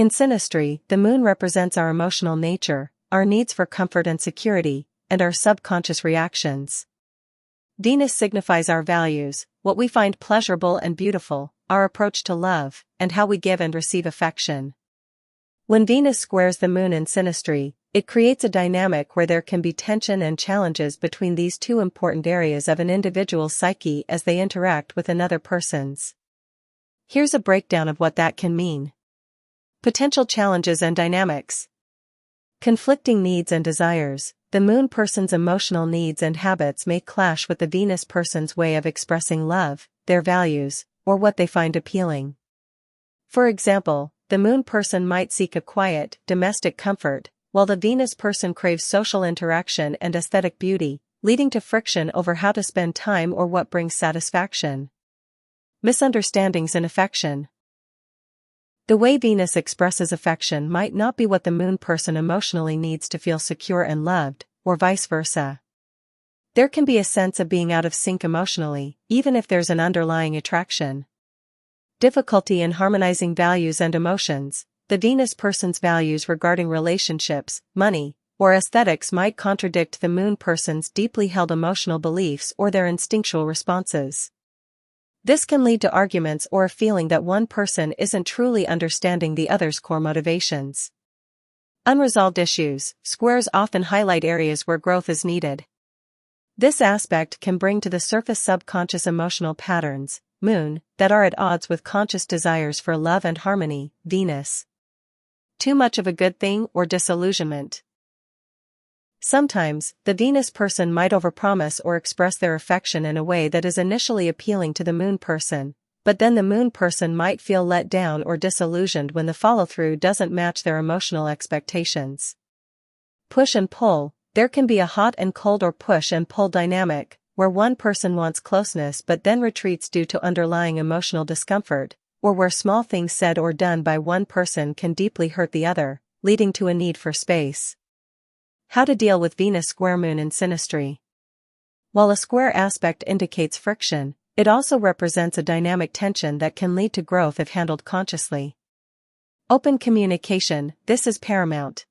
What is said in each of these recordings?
In Synastry, the moon represents our emotional nature, our needs for comfort and security, and our subconscious reactions. Venus signifies our values, what we find pleasurable and beautiful, our approach to love, and how we give and receive affection. When Venus squares the moon in Synastry, it creates a dynamic where there can be tension and challenges between these two important areas of an individual's psyche as they interact with another person's. Here's a breakdown of what that can mean. Potential challenges and dynamics. Conflicting needs and desires. The moon person's emotional needs and habits may clash with the Venus person's way of expressing love, their values, or what they find appealing. For example, the moon person might seek a quiet, domestic comfort, while the Venus person craves social interaction and aesthetic beauty, leading to friction over how to spend time or what brings satisfaction. Misunderstandings in affection. The way Venus expresses affection might not be what the moon person emotionally needs to feel secure and loved, or vice versa. There can be a sense of being out of sync emotionally, even if there's an underlying attraction. Difficulty in harmonizing values and emotions. The Venus person's values regarding relationships, money, or aesthetics might contradict the moon person's deeply held emotional beliefs or their instinctual responses. This can lead to arguments or a feeling that one person isn't truly understanding the other's core motivations. Unresolved issues. Squares often highlight areas where growth is needed. This aspect can bring to the surface subconscious emotional patterns, moon, that are at odds with conscious desires for love and harmony, Venus. Too much of a good thing or disillusionment. Sometimes, the Venus person might overpromise or express their affection in a way that is initially appealing to the moon person, but then the moon person might feel let down or disillusioned when the follow-through doesn't match their emotional expectations. Push and pull. There can be a hot and cold or push and pull dynamic, where one person wants closeness but then retreats due to underlying emotional discomfort, or where small things said or done by one person can deeply hurt the other, leading to a need for space. How to deal with Venus square moon in Synastry. While a square aspect indicates friction, it also represents a dynamic tension that can lead to growth if handled consciously. Open communication. This is paramount.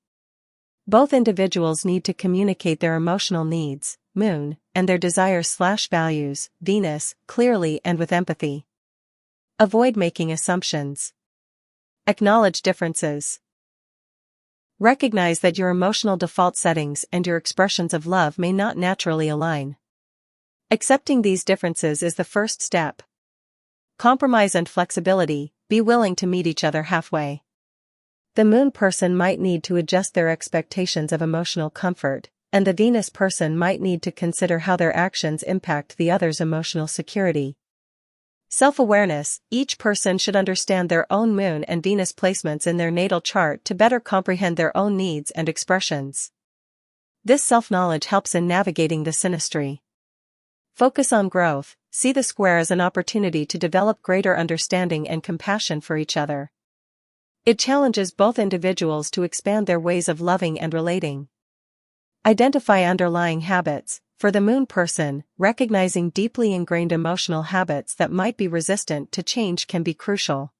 Both individuals need to communicate their emotional needs, moon, and their desires/values, Venus, clearly and with empathy. Avoid making assumptions. Acknowledge differences. Recognize that your emotional default settings and your expressions of love may not naturally align. Accepting these differences is the first step. Compromise and flexibility. Be willing to meet each other halfway. The moon person might need to adjust their expectations of emotional comfort, and the Venus person might need to consider how their actions impact the other's emotional security. Self-awareness. Each person should understand their own moon and Venus placements in their natal chart to better comprehend their own needs and expressions. This self-knowledge helps in navigating the Synastry. Focus on growth. See the square as an opportunity to develop greater understanding and compassion for each other. It challenges both individuals to expand their ways of loving and relating. Identify underlying habits. For the moon person, recognizing deeply ingrained emotional habits that might be resistant to change can be crucial.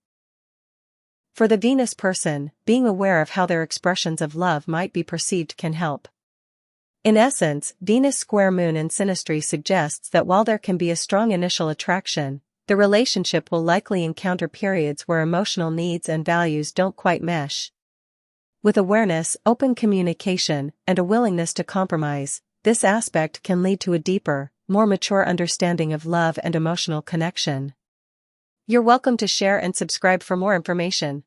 For the Venus person, being aware of how their expressions of love might be perceived can help. In essence, Venus square moon in Synastry suggests that while there can be a strong initial attraction, the relationship will likely encounter periods where emotional needs and values don't quite mesh. With awareness, open communication, and a willingness to compromise, this aspect can lead to a deeper, more mature understanding of love and emotional connection. You're welcome to share and subscribe for more information.